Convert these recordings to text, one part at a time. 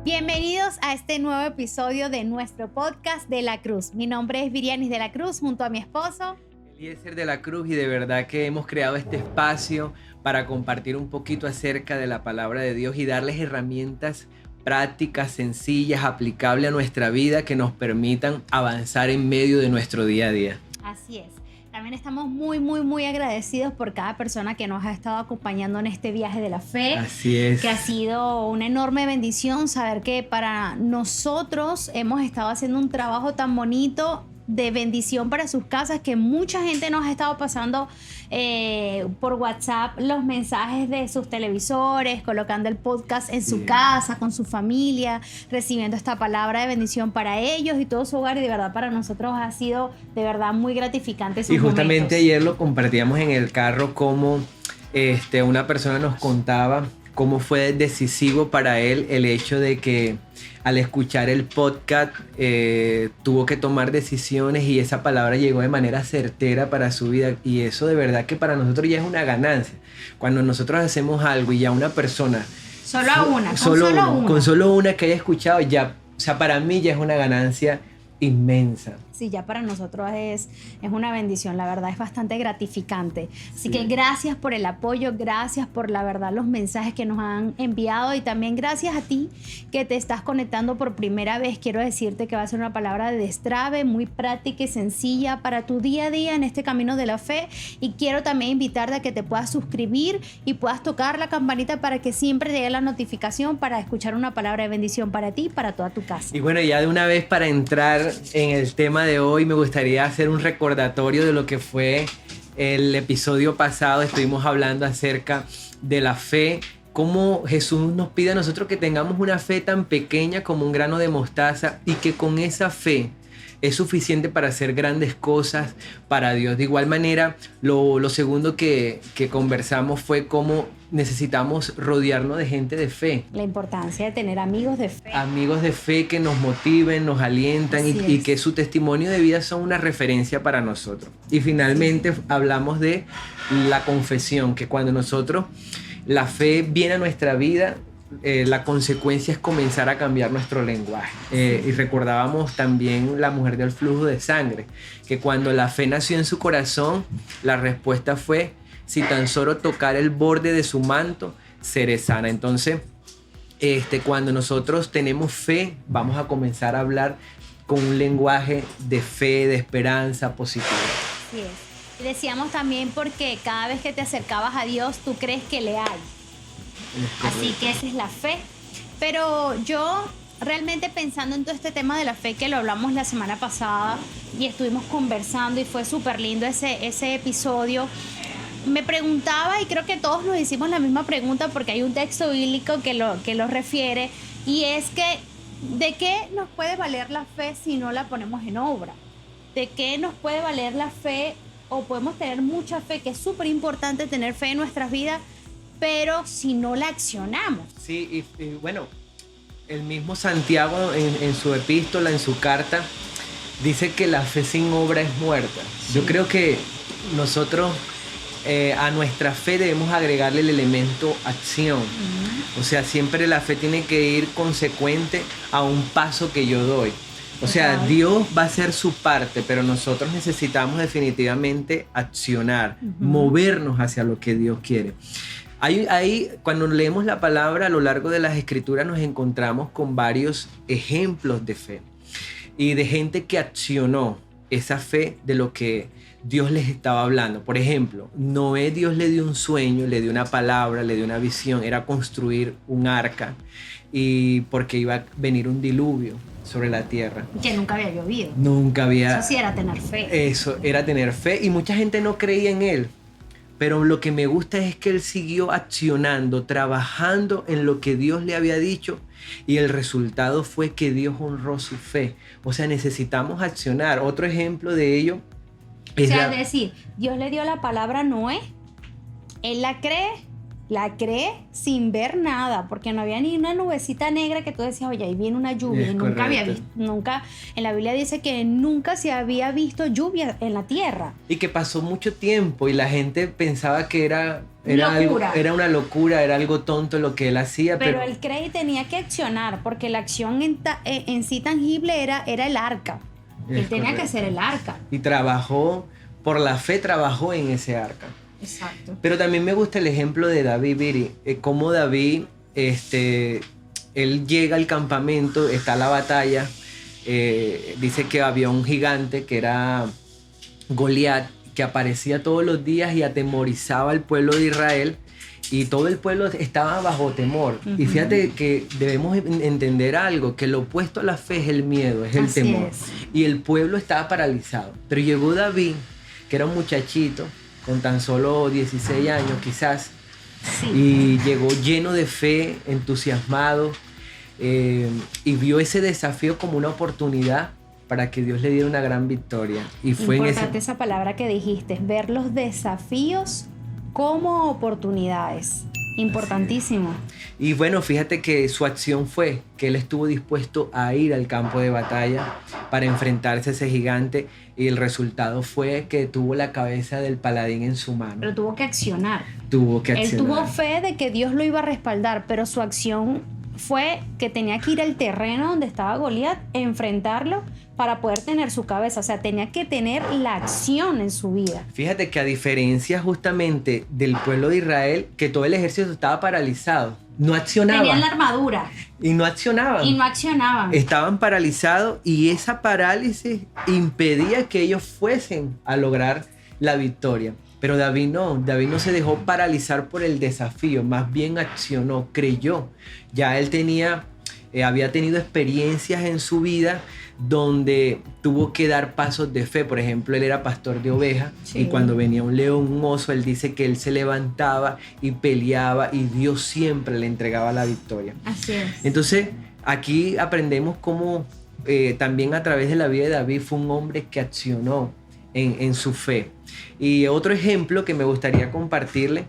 Bienvenidos a este nuevo episodio de nuestro podcast de la Cruz. Mi nombre es Virianis de la Cruz, junto a mi esposo Eliezer de la Cruz, y de verdad que hemos creado este espacio para compartir un poquito acerca de la palabra de Dios y darles herramientas prácticas, sencillas, aplicables a nuestra vida que nos permitan avanzar en medio de nuestro día a día. Así es. También estamos muy agradecidos por cada persona que nos ha estado acompañando en este viaje de la fe. Así es. Que ha sido una enorme bendición saber que para nosotros hemos estado haciendo un trabajo tan bonito de bendición para sus casas, que mucha gente nos ha estado pasando por WhatsApp los mensajes de sus televisores, colocando el podcast en su casa, con su familia, recibiendo esta palabra de bendición para ellos y todo su hogar, y de verdad para nosotros ha sido de verdad muy gratificante esos Y justamente momentos. ayer lo compartíamos en el carro, como una persona nos contaba cómo fue decisivo para él el hecho de que al escuchar el podcast tuvo que tomar decisiones y esa palabra llegó de manera certera para su vida, y eso de verdad que para nosotros ya es una ganancia. Cuando nosotros hacemos algo y ya una persona con solo una que haya escuchado, ya, o sea, para mí ya es una ganancia inmensa. Sí, ya para nosotros es una bendición, la verdad es bastante gratificante. Así que gracias por el apoyo, gracias por la verdad los mensajes que nos han enviado, y también gracias a ti que te estás conectando por primera vez. Quiero decirte que va a ser una palabra de destrave, muy práctica y sencilla para tu día a día en este camino de la fe, y quiero también invitarte a que te puedas suscribir y puedas tocar la campanita para que siempre llegue la notificación para escuchar una palabra de bendición para ti y para toda tu casa. Y bueno, ya de una vez para entrar en el tema de hoy, me gustaría hacer un recordatorio de lo que fue el episodio pasado. Estuvimos hablando acerca de la fe, cómo Jesús nos pide a nosotros que tengamos una fe tan pequeña como un grano de mostaza, y que con esa fe es suficiente para hacer grandes cosas para Dios. De igual manera, lo segundo que conversamos fue cómo necesitamos rodearnos de gente de fe. La importancia de tener amigos de fe. Amigos de fe que nos motiven, nos alientan y que su testimonio de vida son una referencia para nosotros. Y finalmente hablamos de la confesión, que cuando nosotros, la fe viene a nuestra vida, la consecuencia es comenzar a cambiar nuestro lenguaje. Y recordábamos también la mujer del flujo de sangre, que cuando la fe nació en su corazón, la respuesta fue: si tan solo tocar el borde de su manto, seré sana. Entonces, cuando nosotros tenemos fe, vamos a comenzar a hablar con un lenguaje de fe, de esperanza positiva. Así es. Y decíamos también porque cada vez que te acercabas a Dios, tú crees que le hay. Así que esa es la fe. Pero yo realmente pensando en todo este tema de la fe, que lo hablamos la semana pasada y estuvimos conversando y fue súper lindo ese episodio, me preguntaba, y creo que todos nos hicimos la misma pregunta porque hay un texto bíblico que lo refiere, y es que ¿de qué nos puede valer la fe si no la ponemos en obra? ¿De qué nos puede valer la fe? O podemos tener mucha fe, que es súper importante tener fe en nuestras vidas, pero si no la accionamos. Sí, y bueno, el mismo Santiago en su epístola, en su carta, dice que la fe sin obra es muerta. Sí. Yo creo que nosotros a nuestra fe debemos agregarle el elemento acción. O sea, siempre la fe tiene que ir consecuente a un paso que yo doy. O sea, Dios va a hacer su parte, pero nosotros necesitamos definitivamente accionar, movernos hacia lo que Dios quiere. Ahí, cuando leemos la palabra a lo largo de las escrituras, nos encontramos con varios ejemplos de fe y de gente que accionó esa fe de lo que Dios les estaba hablando. Por ejemplo, Noé, Dios le dio un sueño, le dio una palabra, le dio una visión, era construir un arca, y porque iba a venir un diluvio sobre la tierra. Que nunca había llovido. Nunca había. Eso sí era tener fe. Eso era tener fe, y mucha gente no creía en él. Pero lo que me gusta es que él siguió accionando, trabajando en lo que Dios le había dicho, y el resultado fue que Dios honró su fe. O sea, necesitamos accionar. Otro ejemplo de ello es decir, Dios le dio la palabra a Noé, él la cree, la cree sin ver nada, porque no había ni una nubecita negra que tú decías, oye, ahí viene una lluvia. Es Nunca había correcto. visto, nunca, en la Biblia dice que nunca se había visto lluvia en la tierra. Y que pasó mucho tiempo y la gente pensaba que era Locura. algo, era una locura, era algo tonto lo que él hacía, Pero él cree y tenía que accionar, porque la acción en sí tangible era el arca. Él Es tenía que correcto. hacer el arca. Y trabajó, por la fe trabajó en ese arca. Exacto. Pero también me gusta el ejemplo de David, Viri, cómo David, él llega al campamento, está la batalla, dice que había un gigante que era Goliat, que aparecía todos los días y atemorizaba al pueblo de Israel, y todo el pueblo estaba bajo temor. Y fíjate que debemos entender algo, que lo opuesto a la fe es el miedo, es el Así temor. es. Y el pueblo estaba paralizado. Pero llegó David, que era un muchachito, con tan solo 16 años quizás, Sí. y llegó lleno de fe, entusiasmado, y vio ese desafío como una oportunidad para que Dios le diera una gran victoria. Y fue en Importante ese... esa palabra que dijiste, ver los desafíos como oportunidades. Importantísimo. Y bueno, fíjate que su acción fue que él estuvo dispuesto a ir al campo de batalla para enfrentarse a ese gigante, y el resultado fue que tuvo la cabeza del paladín en su mano. Pero tuvo que accionar. Tuvo que Él accionar. tuvo fe de que Dios lo iba a respaldar, pero su acción fue que tenía que ir al terreno donde estaba Goliat, enfrentarlo para poder tener su cabeza. O sea, tenía que tener la acción en su vida. Fíjate que a diferencia justamente del pueblo de Israel, que todo el ejército estaba paralizado, no accionaba. Tenían la armadura Y no accionaban. y no accionaban. Estaban paralizados, y esa parálisis impedía que ellos fuesen a lograr la victoria. Pero David no se dejó paralizar por el desafío, más bien accionó, creyó. Ya él había tenido experiencias en su vida donde tuvo que dar pasos de fe. Por ejemplo, él era pastor de ovejas, Sí. y cuando venía un león, un oso, él dice que él se levantaba y peleaba, y Dios siempre le entregaba la victoria. Así es. Entonces, aquí aprendemos cómo también a través de la vida de David fue un hombre que accionó en su fe. Y otro ejemplo que me gustaría compartirle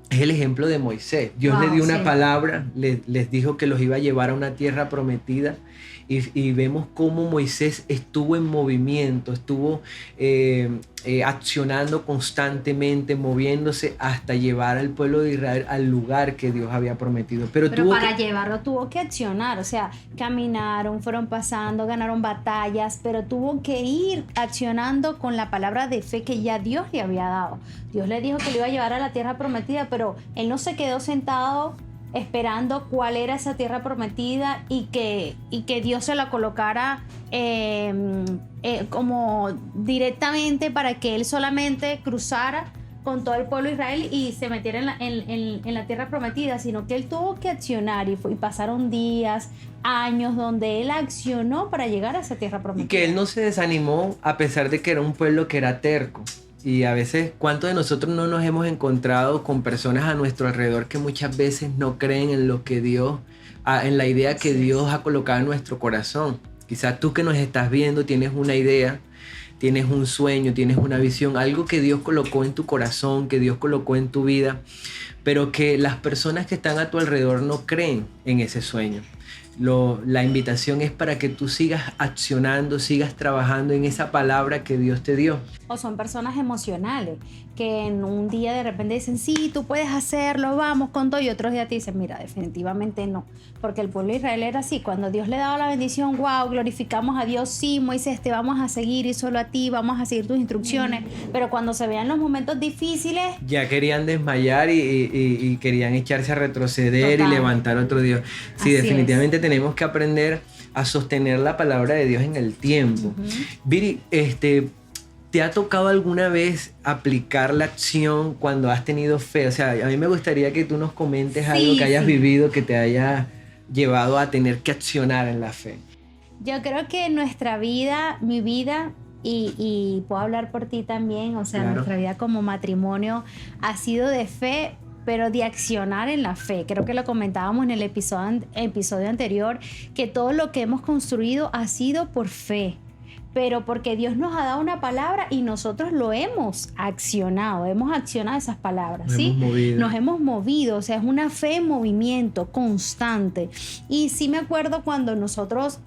es el ejemplo de Moisés. Dios Wow, le dio una sí. palabra, les dijo que los iba a llevar a una tierra prometida, y vemos cómo Moisés estuvo en movimiento, estuvo accionando constantemente, moviéndose hasta llevar al pueblo de Israel al lugar que Dios había prometido. Pero Pero tuvo para que... llevarlo tuvo que accionar, o sea, caminaron, fueron pasando, ganaron batallas, pero tuvo que ir accionando con la palabra de fe que ya Dios le había dado. Dios le dijo que lo iba a llevar a la tierra prometida, pero él no se quedó sentado esperando cuál era esa tierra prometida y que Dios se la colocara como directamente para que él solamente cruzara con todo el pueblo de Israel y se metiera en la tierra prometida, sino que él tuvo que accionar y pasaron días, años donde él accionó para llegar a esa tierra prometida. Y que él no se desanimó a pesar de que era un pueblo que era terco. Y a veces, ¿cuántos de nosotros no nos hemos encontrado con personas a nuestro alrededor que muchas veces no creen en lo que Dios, en la idea que Dios ha colocado en nuestro corazón? Quizás tú que nos estás viendo tienes una idea, tienes un sueño, tienes una visión, algo que Dios colocó en tu corazón, que Dios colocó en tu vida, pero que las personas que están a tu alrededor no creen en ese sueño. La invitación es para que tú sigas accionando, sigas trabajando en esa palabra que Dios te dio. O son personas emocionales que en un día de repente dicen, sí, tú puedes hacerlo, vamos con todo, y otros días te dicen, mira, definitivamente no, porque el pueblo de Israel era así, cuando Dios le daba la bendición, wow, glorificamos a Dios, sí, Moisés, te vamos a seguir y solo a ti, vamos a seguir tus instrucciones, pero cuando se vean los momentos difíciles, Ya querían desmayar y querían echarse a retroceder. Total. Y levantar otro Dios. Sí, Así definitivamente tenemos que aprender a sostener la palabra de Dios en el tiempo. Viri, ¿te ha tocado alguna vez aplicar la acción cuando has tenido fe? O sea, a mí me gustaría que tú nos comentes algo que hayas vivido que te haya llevado a tener que accionar en la fe. yo creo que nuestra vida, mi vida, y puedo hablar por ti también, o sea, Claro. nuestra vida como matrimonio ha sido de fe, pero de accionar en la fe. Creo que lo comentábamos en el episodio anterior, que todo lo que hemos construido ha sido por fe. pero porque Dios nos ha dado una palabra y nosotros lo hemos accionado esas palabras, ¿sí? Nos hemos movido, o sea, es una fe en movimiento constante. Y sí me acuerdo cuando nosotros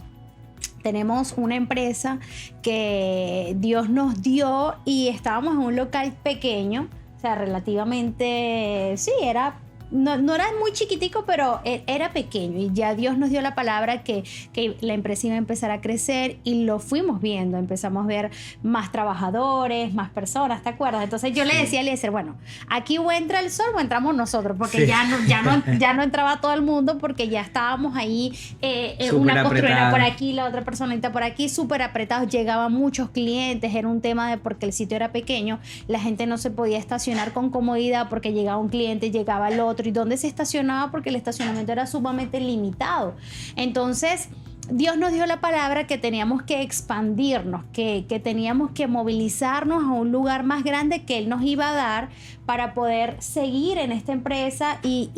tenemos una empresa que Dios nos dio y estábamos en un local pequeño, o sea, relativamente, sí, no era muy chiquitico, pero era pequeño, y ya Dios nos dio la palabra que la empresa iba a empezar a crecer, y lo fuimos viendo. Empezamos a ver más trabajadores, más personas, ¿te acuerdas? Entonces yo le decía a Eliezer, bueno, aquí o entra el sol o entramos nosotros, porque ya no entraba todo el mundo, porque ya estábamos ahí, una costurera por aquí, la otra personita por aquí, súper apretados. Llegaban muchos clientes, era un tema de porque el sitio era pequeño, la gente no se podía estacionar con comodidad porque llegaba un cliente, llegaba el otro, y dónde se estacionaba porque el estacionamiento era sumamente limitado. Entonces Dios nos dio la palabra que teníamos que expandirnos, que teníamos que movilizarnos a un lugar más grande que Él nos iba a dar para poder seguir en esta empresa y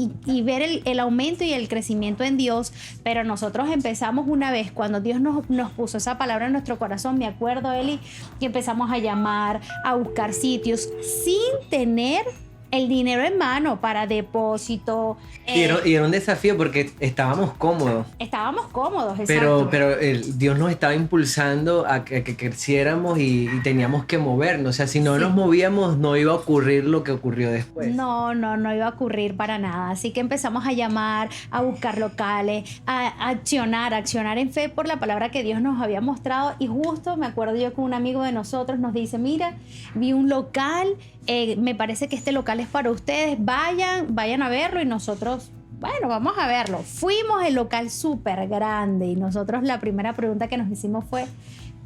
ver el aumento y el crecimiento en Dios. Pero nosotros empezamos una vez, cuando Dios nos puso esa palabra en nuestro corazón, me acuerdo, Eli, que empezamos a llamar, a buscar sitios sin tener el dinero en mano para depósito. Y era un desafío porque estábamos cómodos. Estábamos cómodos, exacto. Pero Dios nos estaba impulsando a que creciéramos y teníamos que movernos. O sea, si no nos movíamos, no iba a ocurrir lo que ocurrió después. No iba a ocurrir para nada. Así que empezamos a llamar, a buscar locales, a accionar en fe por la palabra que Dios nos había mostrado. Y justo me acuerdo yo que un amigo de nosotros nos dice, mira, vi un local, me parece que este local es para ustedes, vayan a verlo. Y nosotros, bueno, vamos a verlo. Fuimos al local súper grande y nosotros la primera pregunta que nos hicimos fue,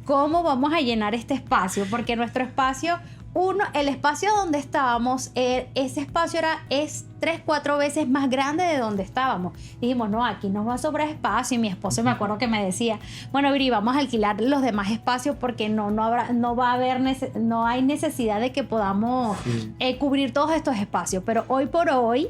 ¿cómo vamos a llenar este espacio? Porque nuestro espacio, el espacio donde estábamos, ese espacio es 3-4 veces más grande de donde estábamos. Dijimos, no, aquí nos va a sobrar espacio. Y mi esposo, me acuerdo que me decía, bueno, Viri, vamos a alquilar los demás espacios porque no hay necesidad de que podamos cubrir todos estos espacios. Pero hoy por hoy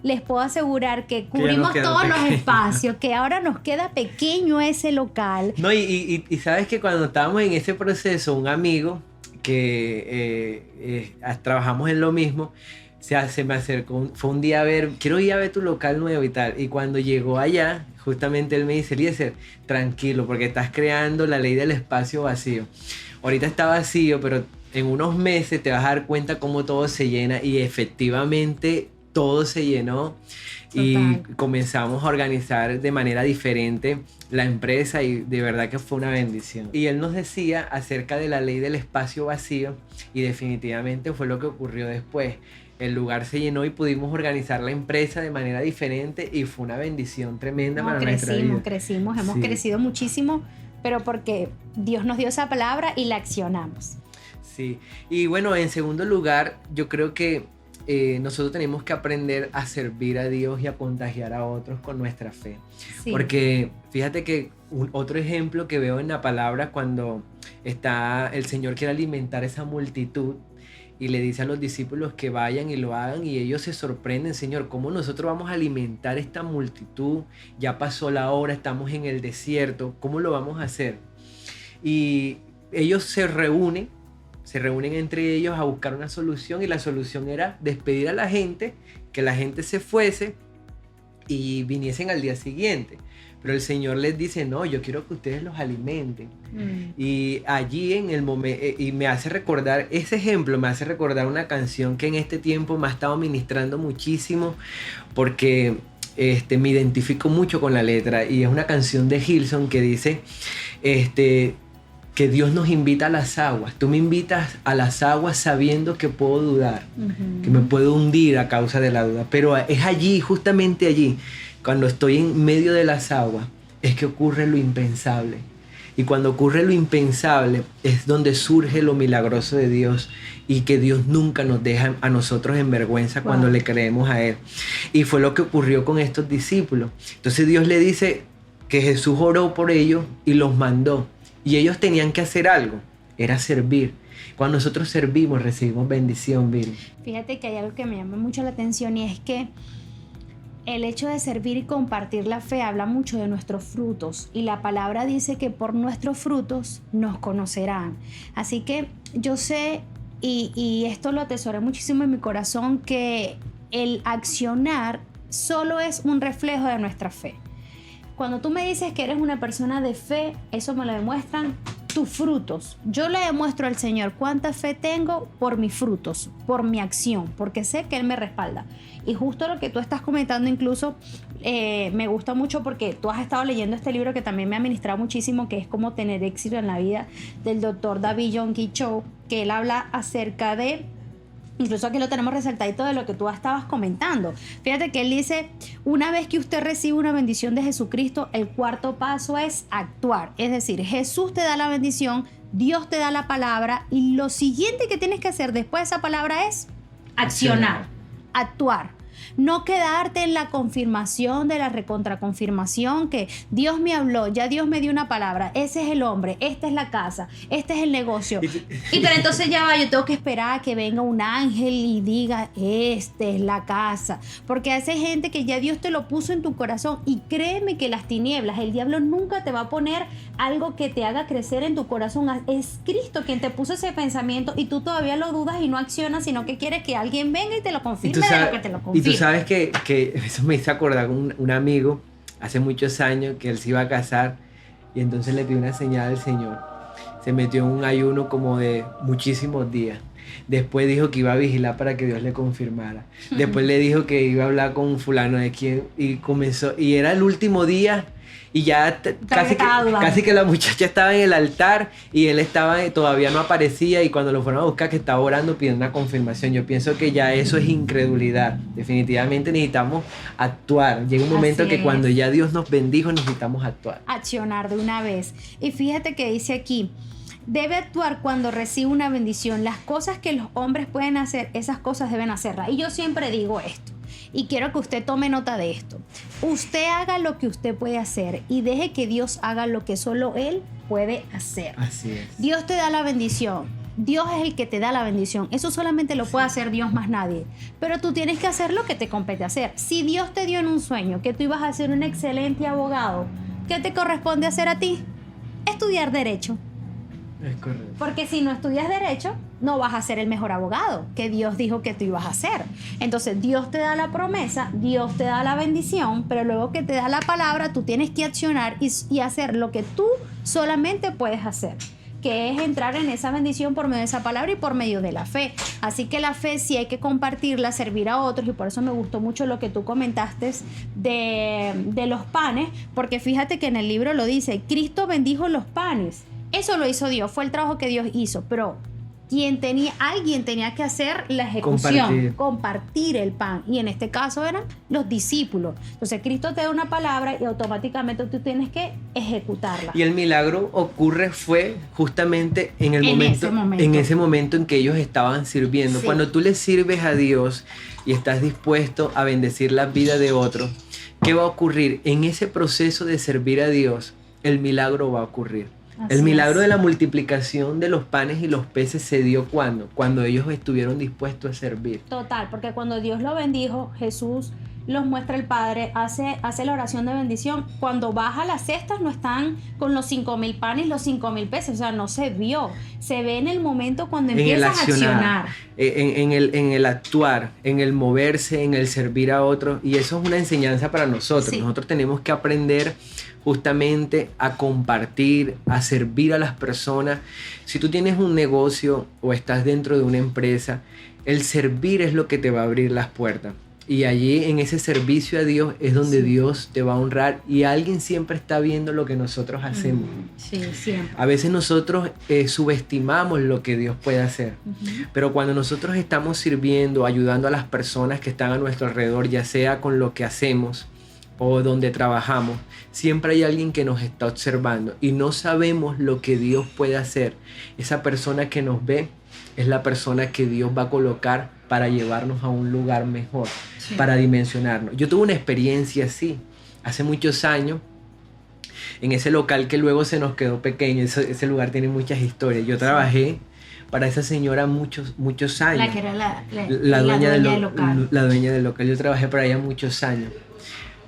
les puedo asegurar que cubrimos todos los espacios, que ahora nos queda pequeño ese local. No, y sabes que cuando estábamos en ese proceso, un amigo que trabajamos en lo mismo, se me acercó, fue un día a ver, quiero ir a ver tu local nuevo y tal. Y cuando llegó allá, justamente él me dice, Eliezer, tranquilo, porque estás creando la ley del espacio vacío. Ahorita está vacío, pero en unos meses te vas a dar cuenta cómo todo se llena. Y efectivamente todo se llenó. Total. Y comenzamos a organizar de manera diferente la empresa, y de verdad que fue una bendición. Y él nos decía acerca de la ley del espacio vacío, y definitivamente fue lo que ocurrió después. El lugar se llenó y pudimos organizar la empresa de manera diferente, y fue una bendición tremenda para nuestra vida. Hemos crecido muchísimo, pero porque Dios nos dio esa palabra y la accionamos. Sí, y bueno, en segundo lugar, yo creo que nosotros tenemos que aprender a servir a Dios y a contagiar a otros con nuestra fe. Sí. Porque fíjate que otro ejemplo que veo en la palabra, cuando el Señor quiere alimentar esa multitud y le dice a los discípulos que vayan y lo hagan, y ellos se sorprenden, Señor, ¿cómo nosotros vamos a alimentar esta multitud? Ya pasó la hora, estamos en el desierto, ¿cómo lo vamos a hacer? Y ellos se reúnen entre ellos a buscar una solución, y la solución era despedir a la gente, que la gente se fuese y viniesen al día siguiente. Pero el Señor les dice, no, yo quiero que ustedes los alimenten. Y allí en el momento, y me hace recordar, ese ejemplo me hace recordar una canción que en este tiempo me ha estado ministrando muchísimo, porque me identifico mucho con la letra, y es una canción de Hillsong que dice, que Dios nos invita a las aguas. Tú me invitas a las aguas sabiendo que puedo dudar, que me puedo hundir a causa de la duda. Pero es allí, justamente allí, cuando estoy en medio de las aguas, es que ocurre lo impensable. Y cuando ocurre lo impensable, es donde surge lo milagroso de Dios, y que Dios nunca nos deja a nosotros en vergüenza cuando le creemos a Él. Y fue lo que ocurrió con estos discípulos. Entonces Dios le dice que Jesús oró por ellos y los mandó. Y ellos tenían que hacer algo, era servir. Cuando nosotros servimos, recibimos bendición, Bill. Fíjate que hay algo que me llama mucho la atención, y es que el hecho de servir y compartir la fe habla mucho de nuestros frutos y la palabra dice que por nuestros frutos nos conocerán. Así que yo sé, y esto lo atesoré muchísimo en mi corazón, que el accionar solo es un reflejo de nuestra fe. Cuando tú me dices que eres una persona de fe, eso me lo demuestran tus frutos. Yo le demuestro al Señor cuánta fe tengo por mis frutos, por mi acción, porque sé que Él me respalda. Y justo lo que tú estás comentando incluso me gusta mucho porque tú has estado leyendo este libro que también me ha ministrado muchísimo, que es Cómo tener éxito en la vida, del doctor David Yonki Cho, que él habla acerca de, incluso aquí lo tenemos resaltadito de lo que tú estabas comentando. Fíjate que él dice, una vez que usted recibe una bendición de Jesucristo, el cuarto paso es actuar. Es decir, Jesús te da la bendición, Dios te da la palabra y lo siguiente que tienes que hacer después de esa palabra es accionar, actuar. No quedarte en la confirmación de la recontraconfirmación que Dios me habló, ya Dios me dio una palabra, ese es el hombre, esta es la casa, este es el negocio. Y pero entonces ya va, yo tengo que esperar a que venga un ángel y diga, esta es la casa. Porque hace gente que ya Dios te lo puso en tu corazón y créeme que las tinieblas, el diablo nunca te va a poner algo que te haga crecer en tu corazón. Es Cristo quien te puso ese pensamiento y tú todavía lo dudas y no accionas, sino que quieres que alguien venga y te lo confirme de lo que te lo confirme. Y tú sabes que eso me hizo acordar un amigo hace muchos años que él se iba a casar y entonces le pidió una señal al Señor. Se metió en un ayuno como de muchísimos días. Después dijo que iba a vigilar para que Dios le confirmara. Después le dijo que iba a hablar con un fulano de quien y comenzó, y era el último día y ya casi que la muchacha estaba en el altar y él todavía no aparecía, y cuando lo fueron a buscar que estaba orando pidiendo una confirmación. Yo pienso que ya eso es incredulidad. Definitivamente necesitamos actuar. Llega un momento que cuando ya Dios nos bendijo necesitamos actuar. Accionar de una vez. Y fíjate que dice aquí, debe actuar cuando recibe una bendición. Las cosas que los hombres pueden hacer, esas cosas deben hacerlas. Y yo siempre digo esto, y quiero que usted tome nota de esto. Usted haga lo que usted puede hacer y deje que Dios haga lo que solo Él puede hacer. Así es. Dios te da la bendición. Dios es el que te da la bendición. Eso solamente lo puede hacer Dios, más nadie. Pero tú tienes que hacer lo que te compete hacer. Si Dios te dio en un sueño que tú ibas a ser un excelente abogado, ¿qué te corresponde hacer a ti? Estudiar derecho. Es correcto. Porque si no estudias derecho, no vas a ser el mejor abogado que Dios dijo que tú ibas a ser. Entonces Dios te da la promesa, Dios te da la bendición, pero luego que te da la palabra, tú tienes que accionar y hacer lo que tú solamente puedes hacer, que es entrar en esa bendición por medio de esa palabra y por medio de la fe. Así que la fe sí hay que compartirla, servir a otros, y por eso me gustó mucho lo que tú comentaste de los panes, porque fíjate que en el libro lo dice, Cristo bendijo los panes. Eso lo hizo Dios, fue el trabajo que Dios hizo, pero alguien tenía que hacer la ejecución, compartir el pan, y en este caso eran los discípulos. Entonces Cristo te da una palabra y automáticamente tú tienes que ejecutarla. Y el milagro fue justamente en ese momento en que ellos estaban sirviendo. Sí. Cuando tú le sirves a Dios y estás dispuesto a bendecir la vida de otros, ¿qué va a ocurrir? En ese proceso de servir a Dios, el milagro va a ocurrir. El milagro de la multiplicación de los panes y los peces se dio cuando ellos estuvieron dispuestos a servir. Total, porque cuando Dios lo bendijo, Jesús los muestra el Padre, hace la oración de bendición. Cuando baja las cestas no están con los 5,000 panes y los 5,000 peces, o sea, no se vio. Se ve en el momento cuando empiezas a accionar. En el actuar, en el moverse, en el servir a otros, y eso es una enseñanza para nosotros. Sí. Nosotros tenemos que aprender justamente a compartir, a servir a las personas. Si tú tienes un negocio o estás dentro de una empresa, el servir es lo que te va a abrir las puertas. Y allí en ese servicio a Dios es donde Dios te va a honrar, y alguien siempre está viendo lo que nosotros hacemos. Sí, siempre. A veces nosotros subestimamos lo que Dios puede hacer, pero cuando nosotros estamos sirviendo, ayudando a las personas que están a nuestro alrededor, ya sea con lo que hacemos o donde trabajamos, siempre hay alguien que nos está observando y no sabemos lo que Dios puede hacer. Esa persona que nos ve es la persona que Dios va a colocar para llevarnos a un lugar mejor, para dimensionarnos. Yo tuve una experiencia así hace muchos años en ese local que luego se nos quedó pequeño. Ese lugar tiene muchas historias. Yo trabajé para esa señora muchos años. La que era La dueña del local. La dueña del local. Yo trabajé para ella muchos años.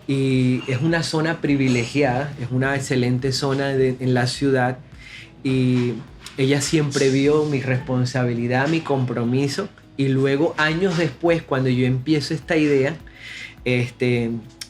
Y es una zona privilegiada, es una excelente zona en la ciudad. Y ella siempre vio mi responsabilidad, mi compromiso. Y luego, años después, cuando yo empiezo esta idea,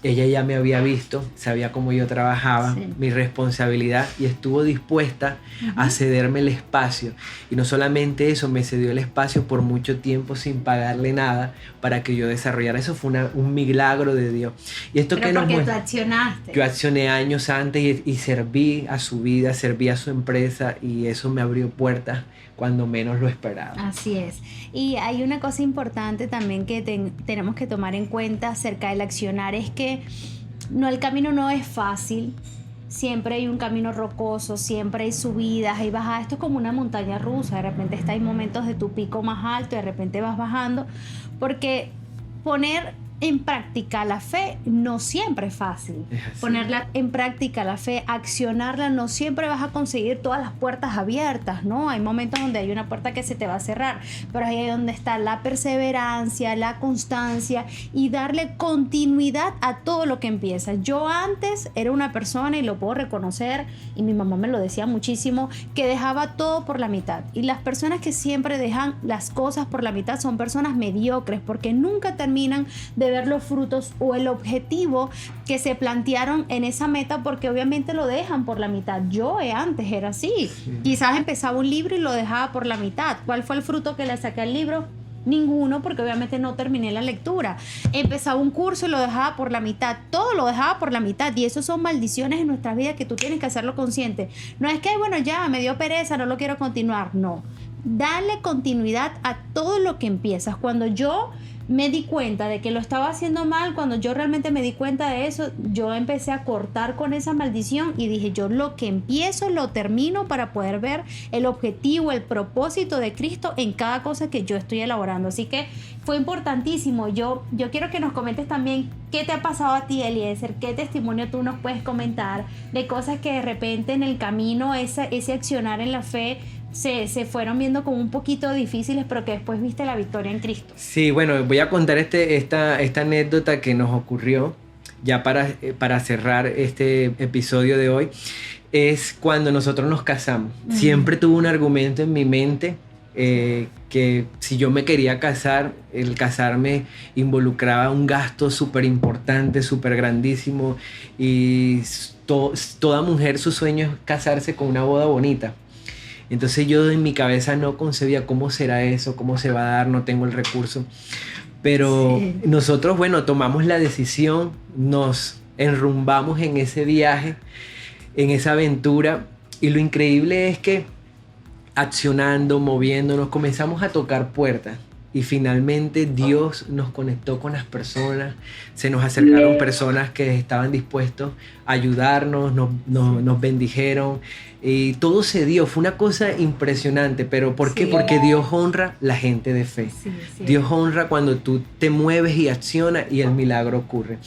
ella ya me había visto, sabía cómo yo trabajaba, sí, mi responsabilidad, y estuvo dispuesta a cederme el espacio. Y no solamente eso, me cedió el espacio por mucho tiempo sin pagarle nada para que yo desarrollara. Eso fue un milagro de Dios. Y esto, pero que nos porque muestra, tú accionaste. yo accioné años antes y serví a su vida, serví a su empresa, y eso me abrió puertas cuando menos lo esperaba. Así es. Y hay una cosa importante también que tenemos que tomar en cuenta acerca del accionar, es que el camino no es fácil. Siempre hay un camino rocoso, siempre hay subidas, hay bajadas. Esto es como una montaña rusa. De repente hay momentos de tu pico más alto y de repente vas bajando, porque poner en práctica la fe no siempre es fácil. Ponerla en práctica la fe, accionarla, no siempre vas a conseguir todas las puertas abiertas, ¿no? Hay momentos donde hay una puerta que se te va a cerrar, pero ahí es donde está la perseverancia, la constancia y darle continuidad a todo lo que empieza. Yo antes era una persona, y lo puedo reconocer, y mi mamá me lo decía muchísimo, que dejaba todo por la mitad. Y las personas que siempre dejan las cosas por la mitad son personas mediocres, porque nunca terminan de ver los frutos o el objetivo que se plantearon en esa meta, porque obviamente lo dejan por la mitad. Yo antes era así. Sí. Quizás empezaba un libro y lo dejaba por la mitad. ¿Cuál fue el fruto que le saqué al libro? Ninguno, porque obviamente no terminé la lectura. Empezaba un curso y lo dejaba por la mitad. Todo lo dejaba por la mitad, y eso son maldiciones en nuestras vidas que tú tienes que hacerlo consciente. No es que, bueno, ya me dio pereza, no lo quiero continuar. No. Dale continuidad a todo lo que empiezas. Cuando yo me di cuenta de que lo estaba haciendo mal, cuando yo realmente me di cuenta de eso, yo empecé a cortar con esa maldición y dije, yo lo que empiezo lo termino para poder ver el objetivo, el propósito de Cristo en cada cosa que yo estoy elaborando. Así que fue importantísimo. Yo quiero que nos comentes también qué te ha pasado a ti, Eliezer, qué testimonio tú nos puedes comentar de cosas que de repente en el camino, ese accionar en la fe, se fueron viendo como un poquito difíciles, pero que después viste la victoria en Cristo. Sí, bueno, voy a contar esta anécdota que nos ocurrió ya para cerrar este episodio de hoy. Es cuando nosotros nos casamos. Siempre tuve un argumento en mi mente que si yo me quería casar, el casarme involucraba un gasto súper importante, súper grandísimo, y toda mujer, su sueño es casarse con una boda bonita. Entonces yo en mi cabeza no concebía cómo será eso, cómo se va a dar, no tengo el recurso. Pero sí, nosotros, bueno, tomamos la decisión, nos enrumbamos en ese viaje, en esa aventura, y lo increíble es que accionando, moviéndonos, comenzamos a tocar puertas. Y finalmente Dios nos conectó con las personas, se nos acercaron personas que estaban dispuestos a ayudarnos, nos bendijeron, y todo se dio. Fue una cosa impresionante. ¿Pero por qué? Porque Dios honra la gente de fe. Dios honra cuando tú te mueves y accionas y el milagro ocurre.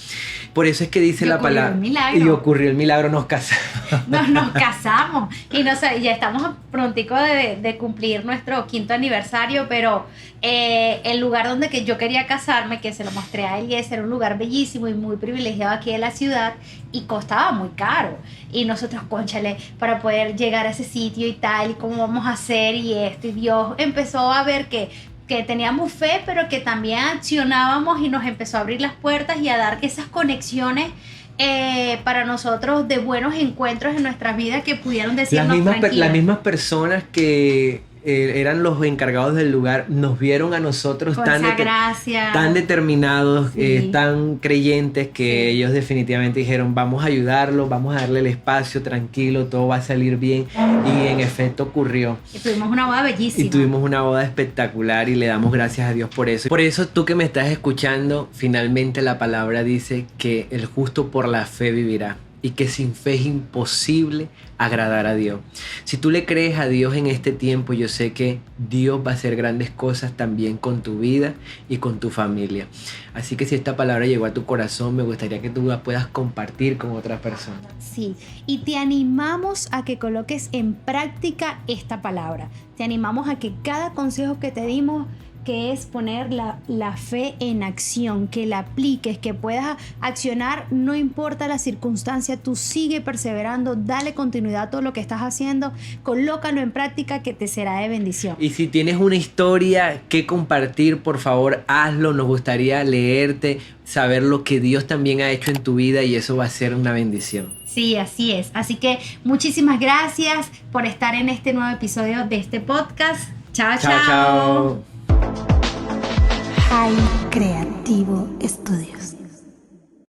Por eso es que dice la palabra. Y ocurrió el milagro, nos casamos. Nos casamos y ya estamos prontico de cumplir nuestro 5º aniversario, pero el lugar donde que yo quería casarme, que se lo mostré a Eliezer, era un lugar bellísimo y muy privilegiado aquí en la ciudad, y costaba muy caro. Y nosotros, cónchale, para poder llegar a ese sitio y tal, y cómo vamos a hacer y esto, y Dios empezó a ver que teníamos fe, pero que también accionábamos, y nos empezó a abrir las puertas y a dar esas conexiones para nosotros de buenos encuentros en nuestras vidas, que pudieron decirnos las mismas personas que eran los encargados del lugar, nos vieron a nosotros tan determinados, tan creyentes, que ellos definitivamente dijeron, vamos a ayudarlo, vamos a darle el espacio, tranquilo, todo va a salir bien. Y en efecto ocurrió. Y tuvimos una boda bellísima. Y tuvimos una boda espectacular, y le damos gracias a Dios por eso. Por eso, tú que me estás escuchando, finalmente la palabra dice que el justo por la fe vivirá. y que sin fe es imposible agradar a Dios. Si tú le crees a Dios en este tiempo, yo sé que Dios va a hacer grandes cosas también con tu vida y con tu familia. Así que si esta palabra llegó a tu corazón, me gustaría que tú la puedas compartir con otras personas. Sí, y te animamos a que coloques en práctica esta palabra. Te animamos a que cada consejo que te dimos, que es poner la fe en acción, que la apliques, que puedas accionar, no importa la circunstancia, tú sigue perseverando, dale continuidad a todo lo que estás haciendo, colócalo en práctica que te será de bendición. Y si tienes una historia que compartir, por favor, hazlo, nos gustaría leerte, saber lo que Dios también ha hecho en tu vida y eso va a ser una bendición. Sí, así es. Así que muchísimas gracias por estar en este nuevo episodio de este podcast. Chao, chao. Chao, chao. High Creativo Studio.